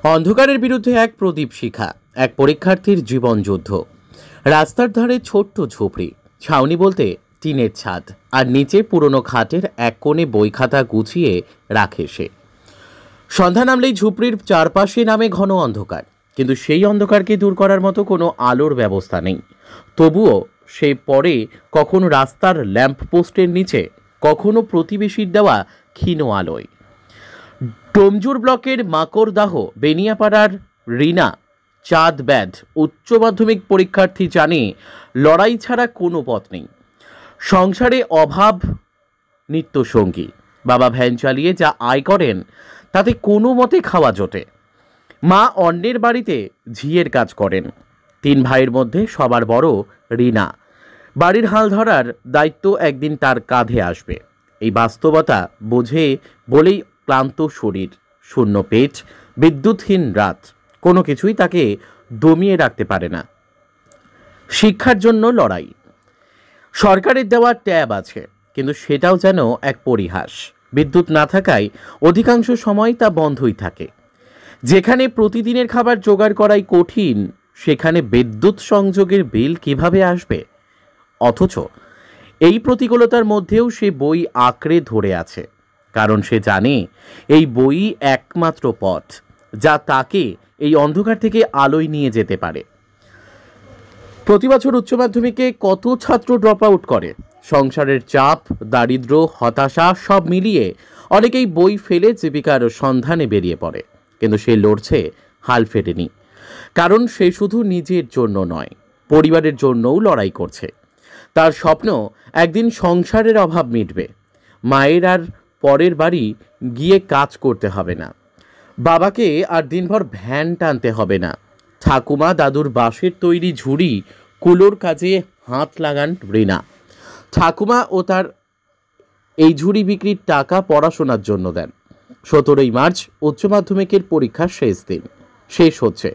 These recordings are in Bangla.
অন্ধকারের বিরুদ্ধে এক প্রদীপ শিখা, এক পরীক্ষার্থীর জীবন যুদ্ধ। রাস্তার ধারে ছোট্ট ঝুপড়ি, ছাউনি বলতে টিনের ছাদ, আর নিচে পুরনো খাটের এক কোণে বই খাতা গুছিয়ে রাখে সে। সন্ধ্যা নামলেই ঝুপড়ির চারপাশে নামে ঘন অন্ধকার, কিন্তু সেই অন্ধকারকে দূর করার মতো কোনো আলোর ব্যবস্থা নেই। তবুও সে পড়ে, কখনো রাস্তার ল্যাম্প পোস্টের নিচে, কখনো প্রতিবেশীর দেওয়া ক্ষীণ আলোয়। ডোমজুর ব্লকের মাকড়দাহ বেনিয়াপাড়ার রিনা চাঁদ ব্যাধ উচ্চ মাধ্যমিক পরীক্ষার্থী জানে, লড়াই ছাড়া কোনো পথ নেই। সংসারে অভাব নিত্যসঙ্গী। বাবা ভ্যান চালিয়ে যা আয় করেন তাতে কোনো মতে খাওয়া জোটে। মা অন্যের বাড়িতে ঝিয়ের কাজ করেন। তিন ভাইয়ের মধ্যে সবার বড় রিনা। বাড়ির হাল ধরার দায়িত্ব একদিন তার কাঁধে আসবে। এই বাস্তবতা বোঝে বলেই ক্লান্ত শরীর, শূন্য পেট, বিদ্যুৎহীন রাত, কোনো কিছুই তাকে দমিয়ে রাখতে পারে না। শিক্ষার জন্য লড়াই। সরকারের দেওয়া ট্যাব আছে, কিন্তু সেটাও যেন এক পরিহাস। বিদ্যুৎ না থাকায় অধিকাংশ সময় তা বন্ধই থাকে। যেখানে প্রতিদিনের খাবার জোগাড় করাই কঠিন, সেখানে বিদ্যুৎ সংযোগের বিল কিভাবে আসবে? অথচ এই প্রতিকূলতার মধ্যেও সে বই আঁকড়ে ধরে আছে, কারণ সে জানে এই বই একমাত্র পথ যা তাকে এই অন্ধকার থেকে আলোয় নিয়ে যেতে পারে। প্রতি বছর উচ্চ মাধ্যমিকে কত ছাত্র ড্রপ আউট করে। সংসারের চাপ, দারিদ্র্য, হতাশা সব মিলিয়ে অনেকেই বই ফেলে জীবিকার সন্ধানে বেরিয়ে পড়ে। কিন্তু সে লড়ছে, হাল ফেরেনি, কারণ সে শুধু নিজের জন্য নয়, পরিবারের জন্যও লড়াই করছে। তার স্বপ্ন একদিন সংসারের অভাব মিটবে, মায়ের আর পরের বাড়ি গিয়ে কাজ করতে হবে না, বাবাকে আর দিনভর ভ্যান টানতে হবে না। ঠাকুমা দাদুর বাঁশের তৈরি ঝুড়ি কুলোর কাজে হাত লাগান রিনা। ঠাকুমা ও তার এই ঝুড়ি বিক্রির টাকা পড়াশোনার জন্য দেন। 17ই মার্চ উচ্চ মাধ্যমিকের পরীক্ষার শেষ দিন, শেষ হচ্ছে।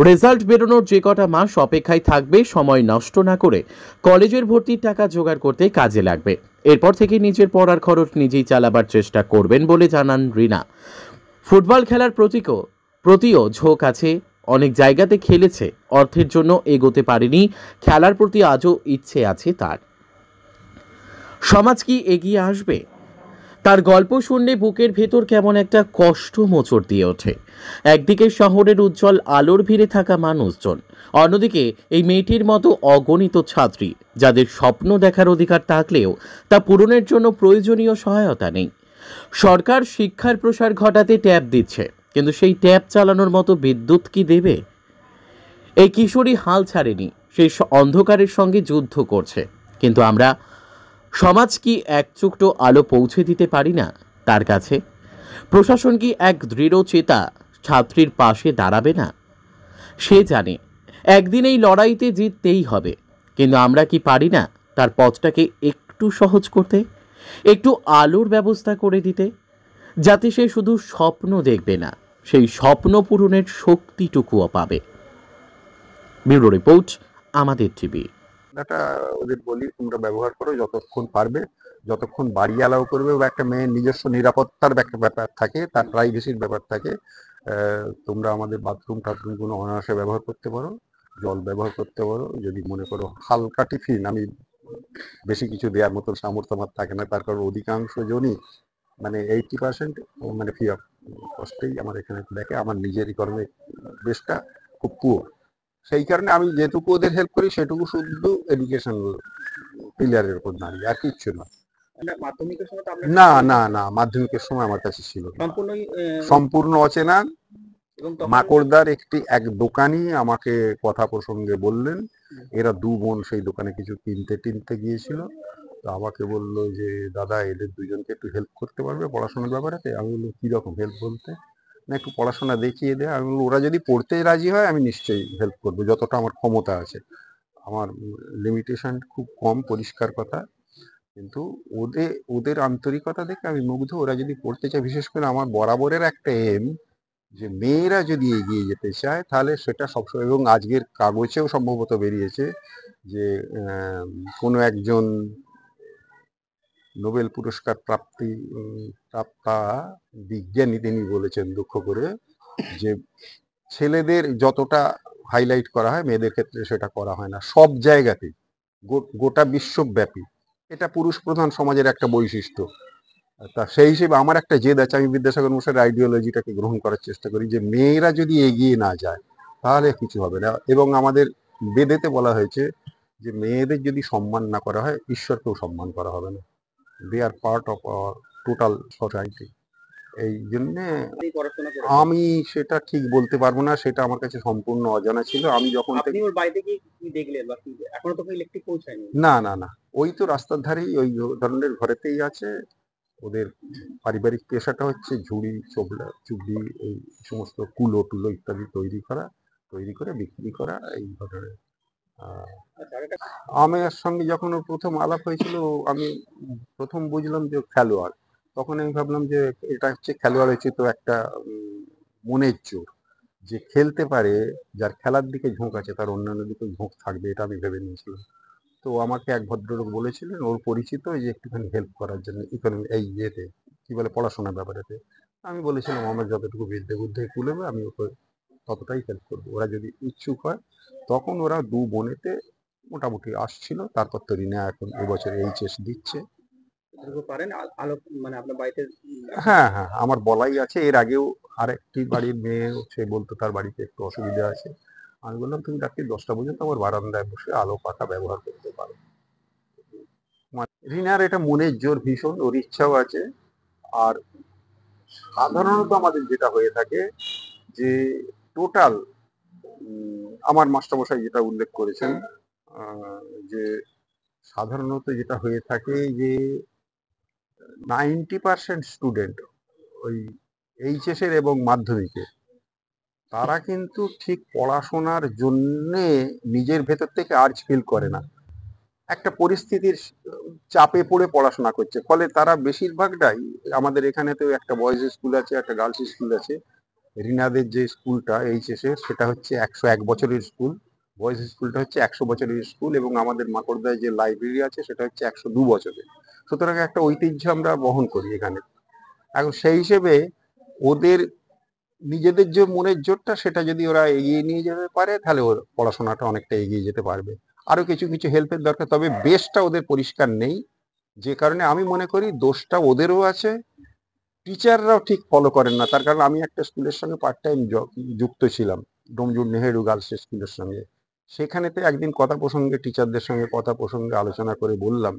রেজাল্ট বেরোনোর যে কটা মাস অপেক্ষায় থাকবে, সময় নষ্ট না করে কলেজের ভর্তির টাকা জোগাড় করতে কাজে লাগবে। এরপর থেকে নিজের পড়ার খরচ নিজেই চালাবার চেষ্টা করবেন বলে জানান রিনা। ফুটবল খেলার প্রতিও ঝোঁক আছে। অনেক জায়গাতে খেলেছে, অর্থের জন্য এগোতে পারেনি। খেলার প্রতি আজও ইচ্ছে আছে তার। সমাজ কি এগিয়ে আসবে? তার গল্প শুনলে বুকের ভেতর কেমন একটা কষ্ট মোচড় দিয়ে ওঠে। একদিকে শহরের উজ্জ্বল আলোর ভিড়ে থাকা মানুষজন, অন্যদিকে এই মেয়েটির মতো অগণিত ছাত্রী যাদের স্বপ্ন দেখার অধিকার থাকলেও তা পূরণের জন্য প্রয়োজনীয় সহায়তা নেই। সরকার শিক্ষার প্রসার ঘটাতে ট্যাব দিচ্ছে, কিন্তু সেই ট্যাব চালানোর মতো বিদ্যুৎ কি দেবে? এই কিশোরী হাল ছাড়েনি, সেই অন্ধকারের সঙ্গে যুদ্ধ করছে। কিন্তু আমরা সমাজ কি এক চুকটো আলো পৌঁছে দিতে পারি না তার কাছে? প্রশাসন কি এক দৃঢ় চেতা ছাত্রীর পাশে দাঁড়াবে না? সে জানে একদিন এই লড়াইতে জিততেই হবে, কিন্তু আমরা কি পারি না তার পথটাকে একটু সহজ করতে, একটু আলোর ব্যবস্থা করে দিতে, যাতে সে শুধু স্বপ্ন দেখবে না, সেই স্বপ্ন পূরণের শক্তিটুকুও পাবে। ব্যুরো রিপোর্ট, আমাদের টিভি। এটা ওদের বলি, তোমরা ব্যবহার করো যতক্ষণ পারবে, যতক্ষণ বাড়ি অ্যালাউ করবে, বা একটা মেয়ের নিজস্ব নিরাপত্তার ব্যাপার থাকে, তার প্রাইভেসির ব্যাপার থাকে। তোমরা আমাদের বাথরুম টাথরুমগুলো অনায়াসে ব্যবহার করতে পারো, জল ব্যবহার করতে পারো। যদি মনে করো হালকা টিফিন, আমি বেশি কিছু দেওয়ার মতো সামর্থ্য আমার থাকে না, তার কারণ অধিকাংশ জনই মানে 80% মানে ফ্রি অফ কস্টেই আমার এখানে দেখে। আমার নিজের ইকোনমিক বেসটা খুব পুয়ার, সেই কারণে আমি যেটুকু ওদের হেল্প করি সেটুকু শুধু এডুকেশন পিলারের উপর দাঁড়িয়ে, আর কিচ্ছু না। না না না, মাধ্যমিকের সময় আমার কাছে ছিল সম্পূর্ণ অচেনা। মাকড়দার এক দোকানি আমাকে কথা প্রসঙ্গে বললেন, এরা দু বোন সেই দোকানে কিছু কিনতে গিয়েছিল। তো আমাকে বললো যে দাদা, এদের দুজনকে একটু হেল্প করতে পারবে পড়াশোনার ব্যাপারে? আমি বললাম কিরকম হেল্প বলতে? না, একটু পড়াশোনা দেখিয়ে দেয়। আমি বললাম ওরা যদি পড়তে রাজি হয় আমি নিশ্চয়ই হেল্প করবো, যতটা আমার ক্ষমতা আছে। আমার লিমিটেশন খুব কম, পরিষ্কার কথা। কিন্তু ওদের আন্তরিকতা দেখে আমি মুগ্ধ। ওরা যদি পড়তে চায়, বিশেষ করে আমার বরাবরের একটা এম যে মেয়েরা যদি এগিয়ে যেতে চায় তাহলে সেটা সবসময়, এবং আজকের কাগজেও সম্ভবত বেরিয়েছে যে কোনো একজন নোবেল পুরস্কার প্রাপ্তা বিজ্ঞানী তিনি বলেছেন দুঃখ করে যে ছেলেদের যতটা হাইলাইট করা হয় মেয়েদের ক্ষেত্রে সেটা করা হয় না সব জায়গাতেই, গোটা বিশ্বব্যাপী। এটা পুরুষ প্রধান সমাজের একটা বৈশিষ্ট্য। তা সেই হিসেবে আমার একটা জেদ আছে, আমি বিদ্যাসাগর মশাইয়ের আইডিওলজিটাকে গ্রহণ করার চেষ্টা করি যে মেয়েরা যদি এগিয়ে না যায় তাহলে কিছু হবে না। এবং আমাদের বেদেতে বলা হয়েছে যে মেয়েদের যদি সম্মান না করা হয় ঈশ্বরকেও সম্মান করা হবে না। They are part of our total society. এই জন্যে আমি সেটা ঠিক বলতে পারবো না, সেটা আমার কাছে সম্পূর্ণ অজানা ছিল। আমি যখন থেকে ওর বাড়িতে কি দেখলেন বা কি এখনো তো ইলেকট্রিক পৌঁছায়নি? না না না, ওই তো রাস্তার ধারেই ওই ধরনের ঘরেতেই আছে। ওদের পারিবারিক পেশাটা হচ্ছে ঝুড়ি চুবড়ি এই সমস্ত কুলো টুলো ইত্যাদি তৈরি করে বিক্রি করা এই ধরনের। আমার সঙ্গে যখন ওর প্রথম আলাপ হয়েছিল আমি প্রথম বুঝলাম যে খেলোয়াড়। তখন আমি ভাবলাম যে এটা হচ্ছে খেলোয়াড় হচ্ছে তো একটা মনের জোর, যে খেলতে পারে, যার খেলার দিকে ঝোঁক আছে তার অন্যান্য দিকে ঝোঁক থাকবে, এটা আমি ভেবে নিয়েছিলাম। তো আমাকে এক ভদ্রলোক বলেছিলেন ওর পরিচিত যে একটুখানি হেল্প করার জন্য ইকোনমি এই ইয়েতে কি বলে পড়াশোনার ব্যাপারেতে। আমি বলেছিলাম আমার যতটুকু বিদ্যে বুদ্ধি কুলেবে আমি ওকে ততটাই হেল্প করবো, ওরা যদি ইচ্ছুক হয়। তখন ওরা দু বোনেতে মোটামুটি আসছিল। তারপর তো রিনা এখন এবছর এইচএস দিচ্ছে। পারেন আলো মানে আপনার বাড়িতে? হ্যাঁ হ্যাঁ, আমার বলাই আছে। এর আগেও আরেকটি বাড়ির মেয়ে সে বলতো তার বাড়িতে একটু অসুবিধা আছে। আমি বললাম তুমি রাত্রি 10টা পর্যন্ত আমার বারান্দায় বসে আলো পাখা ব্যবহার করতে পারো। রিনার এটা মনের জোর ভীষণ, ওর ইচ্ছাও আছে। আর সাধারণত আমাদের যেটা হয়ে থাকে যে টোটাল আমার মাস্টারমশাই যেটা উল্লেখ করেছেন যে সাধারণত যেটা হয়ে থাকে যে 90% স্টুডেন্ট ওই এইচএস এর এবং মাধ্যমিকে তারা কিন্তু ঠিক পড়াশোনার জন্যে নিজের ভেতর থেকে আর্জ ফিল করে না, একটা পরিস্থিতির চাপে পড়ে পড়াশোনা করছে। ফলে তারা বেশিরভাগটাই, আমাদের এখানে তো একটা বয়েজ স্কুল আছে একটা গার্লস স্কুল আছে। রিনাদের যে স্কুলটা এইচএস এর সেটা হচ্ছে 101 বছরের স্কুল, বয়েজ স্কুলটা হচ্ছে 100 বছরের স্কুল, এবং আমাদের মাকড়দায় যে লাইব্রেরি আছে সেটা হচ্ছে 102 বছরের। সুতরাং একটা ঐতিহ্য আমরা বহন করি এখানে। এখন সেই হিসেবে ওদের নিজেদের যে মনের জোরটা সেটা যদি ওরা এগিয়ে নিয়ে যেতে পারে তাহলে ওর পড়াশোনাটা অনেকটা এগিয়ে যেতে পারবে। আরো কিছু কিছু হেল্পের দরকার, তবে বেসটা ওদের পরিষ্কার নেই, যে কারণে আমি মনে করি দোষটা ওদেরও আছে। টিচাররাও ঠিক ফলো করেন না, তার কারণ আমি একটা স্কুলের সঙ্গে পার্ট টাইম যুক্ত ছিলাম, ডোমজুর নেহেরু গার্লস স্কুলের সঙ্গে। সেখানেতে একদিন কথা প্রসঙ্গে টিচারদের সঙ্গে কথা প্রসঙ্গে আলোচনা করে বললাম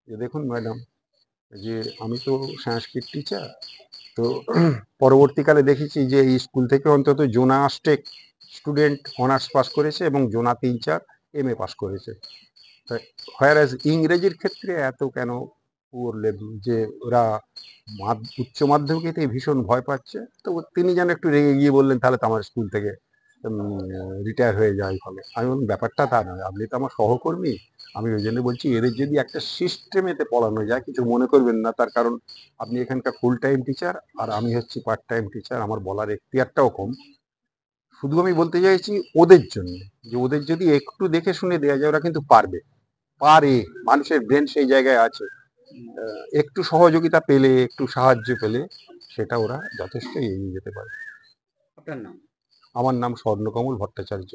যে দেখুন ম্যাডাম, যে আমি তো সংস্কৃত টিচার, তো পরবর্তীকালে দেখেছি যে এই স্কুল থেকে অন্তত জোনা আষ্টেক স্টুডেন্ট অনার্স পাস করেছে এবং জোনা 3-4 এমএ পাস করেছে। হোয়ারাজ ইংরেজির ক্ষেত্রে এত কেন পুয়ার লেভেল, যে ওরা উচ্চ মাধ্যমিকেতে ভীষণ ভয় পাচ্ছে। তো তিনি যেন একটু রেগে গিয়ে বললেন তাহলে তো আমার স্কুল থেকে রিটায়ার হয়ে যায় ফলে। আমি বললাম ব্যাপারটা তা নয়, আপনি তো আমার সহকর্মী। আমি ওই জন্য বলছি এদের যদি একটা সিস্টেমেতে পড়ানো যায়, কিছু মনে করবেন না, তার কারণ আপনি এখানকার ফুল টাইম টিচার আর আমি হচ্ছি পার্ট টাইম টিচার, আমার বলার এখতিয়ারটাও কম। শুধু আমি বলতে চাইছি ওদের জন্য যে ওদের যদি একটু দেখে শুনে দেওয়া যায় ওরা কিন্তু পারবে, মানুষের ব্রেন সেই জায়গায় আছে। একটু সহযোগিতা পেলে একটু সাহায্য পেলে সেটা ওরা যথেষ্ট এগিয়ে যেতে পারে। আপনার নাম? আমার নাম স্বর্ণকমল ভট্টাচার্য।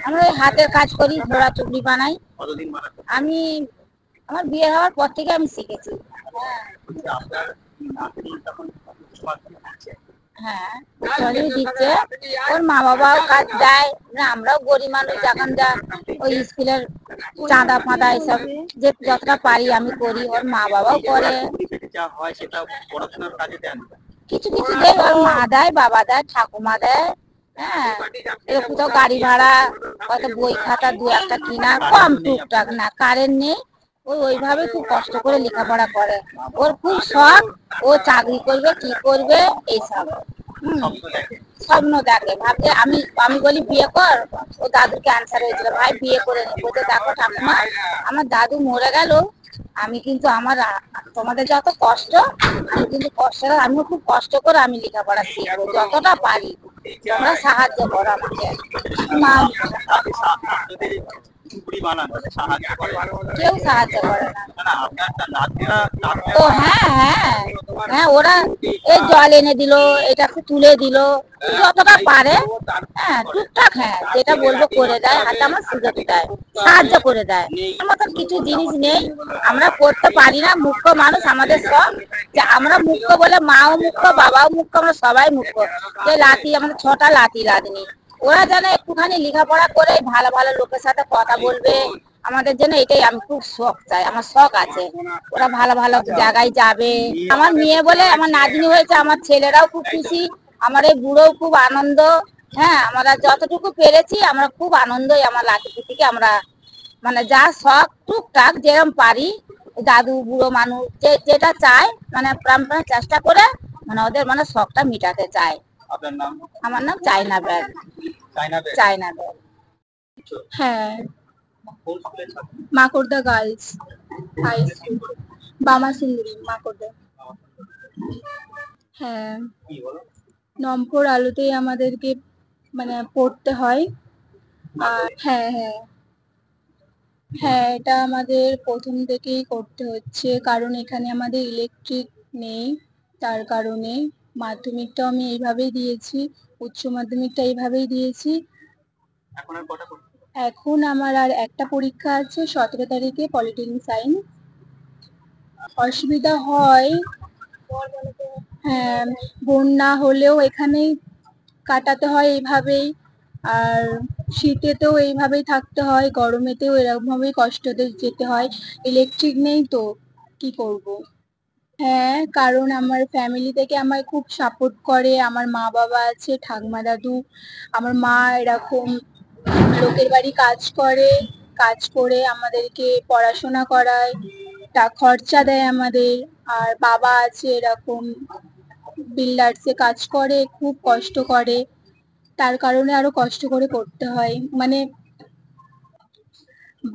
আমি ওই হাতের কাজ করি, ঘোড়া চুবড়ি বানাই। কতদিন আমি আমার বিয়ে হওয়ার পর থেকে আমি শিখেছি। হ্যাঁ, চলেই দিচ্ছে। ওর মা বাবাও কাজ দেয়, আমরাও গরিব মানুষ, এখন যা ওই স্কুলের চাঁদা ফাঁদা এইসব যে যতটা পারি আমি করি, ওর মা বাবাও করে। যা হয় সেটা পড়াশোনার কাজে দেন? কিছু কিছু দেয়, ওর মা দেয়, বাবা দেয়, ঠাকুমা দেয়। হ্যাঁ, একটু তো গাড়ি ভাড়া, হয়তো বই খাতা 2-1টা কিনা, কম টুকটাক, না কারেন্ট নেই, ওইভাবে খুব কষ্ট করে লেখাপড়া করে। ওর খুব শখ, ও চাকরি করবে, কি করবে এইসব স্বপ্ন দেখে। ভাবছে আমি বলি বিয়ে কর, ও দাদুর ক্যান্সার হয়েছিল, ভাই বিয়ে করে নি। বলতে দেখো ঠাকুমা, আমার দাদু মরে গেল, আমি কিন্তু তোমাদের যত কষ্ট, আমি কিন্তু আমিও খুব কষ্ট করে আমি লেখাপড়া শিখবো, যতটা পারি তোমরা সাহায্য করো আমাকে। ঝুপড়ি বানান তাদের সাহায্য করে কেউ সাহায্য করে না। না আপনার নাতিরা ও হ্যাঁ হ্যাঁ হ্যাঁ, ওরা এই জল এনে দিল, এটা একটু তুলে দিল, যতটা পারে। হ্যাঁ টুকটাক, হ্যাঁ যেটা বলবো করে দেয়, হাতে আমার সুযোগ দেয়, সাহায্য করে দেয়। আমার মতন কিছু জিনিস নেই, আমরা করতে পারি না, মুখ্য মানুষ আমাদের সব, যে আমরা মুখ্য বলে মাও মুখ্য বাবাও মুখ্য, আমরা সবাই মুখ্য। যে লাতি আমাদের 6টা লাতি লাদনি, ওরা যেন একটুখানি লেখাপড়া করে ভালো ভালো লোকের সাথে কথা বলবে, আমাদের জন্য এটাই আমি খুব শখ চাই, আমার শখ আছে ওরা ভালো ভালো জায়গায় যাবে। আমার মেয়ে বলে আমার নাতনি হয়েছে, আমার ছেলেরাও খুব খুশি, আমার এই বুড়োও খুব আনন্দ। হ্যাঁ আমরা যতটুকু পেরেছি আমরা খুব আনন্দই, আমার লাতিপুতিকে আমরা মানে যা শখ টুকটাক যেরকম পারি, দাদু বুড়ো মানুষ যেটা চায় মানে প্রাণপণে চেষ্টা করে মানে ওদের মানে শখটা মিটাতে চায়। আপনার নাম আমার নাম চাইনা ব্যাগ। চায়না বেগ। চাইনা ব্যাগ। হ্যাঁ, কোন স্কুলের ছাত্র? মাকড়দা গার্লস হাই স্কুল, বামা সুন্দরী মাকড়দা। হ্যাঁ, কি বলো? নম্বর আলোতেই আমাদেরকে মানে পড়তে হয়। আর হ্যাঁ হ্যাঁ হ্যাঁ, এটা আমাদের প্রথম থেকেই করতে হচ্ছে, কারণ এখানে আমাদের ইলেকট্রিক নেই, তার কারণে। মাধ্যমিকটাও আমি এইভাবেই দিয়েছি, উচ্চ মাধ্যমিকটা এইভাবেই দিয়েছি। এখন আর কটা করতে হবে? এখন আমার আর একটা পরীক্ষা আছে 17 তারিখে, পলিটেকনিক সায়েন্স। অসুবিধা হয়, হ্যাঁ বন্যা হলেও এখানেই কাটাতে হয় এইভাবেই, আর শীতেতেও এইভাবেই থাকতে হয়, গরমেতেও এরকম ভাবেই কষ্টতে যেতে হয়। ইলেকট্রিক নেই তো কি করব। হ্যাঁ, কারণ আমার ফ্যামিলি থেকে আমায় খুব সাপোর্ট করে, আমার মা বাবা আছে, ঠাম্মা দাদু। আমার মা এরকম লোকের বাড়ি কাজ করে আমাদেরকে পড়াশোনা করায়, খরচা দেয় আমাদের। আর বাবা আছে এরকম বিল্ডার্সে কাজ করে, খুব কষ্ট করে, তার কারণে আরো কষ্ট করে করতে হয়। মানে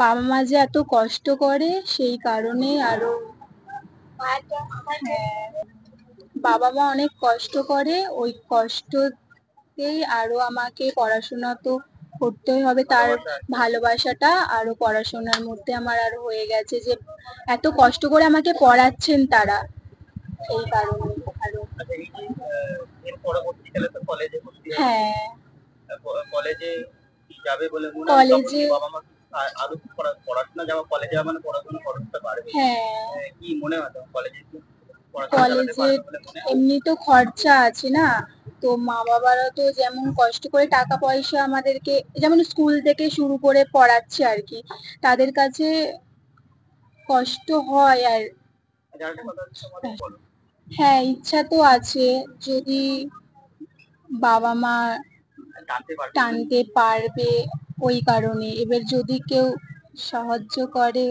বাবা মা যে এত কষ্ট করে সেই কারণে আরো, হ্যাঁ বাবা মা অনেক কষ্ট করে, ওই কষ্টতেই আরো আমাকে পড়াশোনা তো করতেই হবে, তার ভালোবাসাটা আরো পড়াশোনার মধ্যে আমার আরো হয়ে গেছে, যে এত কষ্ট করে আমাকে পড়াচ্ছেন তারা, এই কারণে আরো। আচ্ছা এই যে এর পরবর্তীকালে তো কলেজে ভর্তি হবে। হ্যাঁ কলেজে কি যাবে বলে মনে হয়? তখন কলেজে, কি বাবা মা আদৌ পড়াশোনা যাওয়া, কলেজে যাওয়া মানে পড়াশোনা করতে পারবে? হ্যাঁ কি মনে হয় তোমার কলেজে কি পড়াশোনা চালাতে কলেজে পারবে বলে মনে হয়? এমনি তো খরচা আছে না, তো মা বাবারা তো যেমন কষ্ট করে টাকা পয়সা আমাদেরকে যেমন স্কুল থেকে শুরু করে পড়াচ্ছে আর কি, তাদের কাছে কষ্ট হয়। আর আচ্ছা আরেকটা কথা হচ্ছে তোমাদের বলো। হ্যাঁ ইচ্ছা তো আছে, যদি বাবা মা টানতে পারবে? টানতে পারবে, ওই কারণে। এবার যদি কেউ সাহায্য করে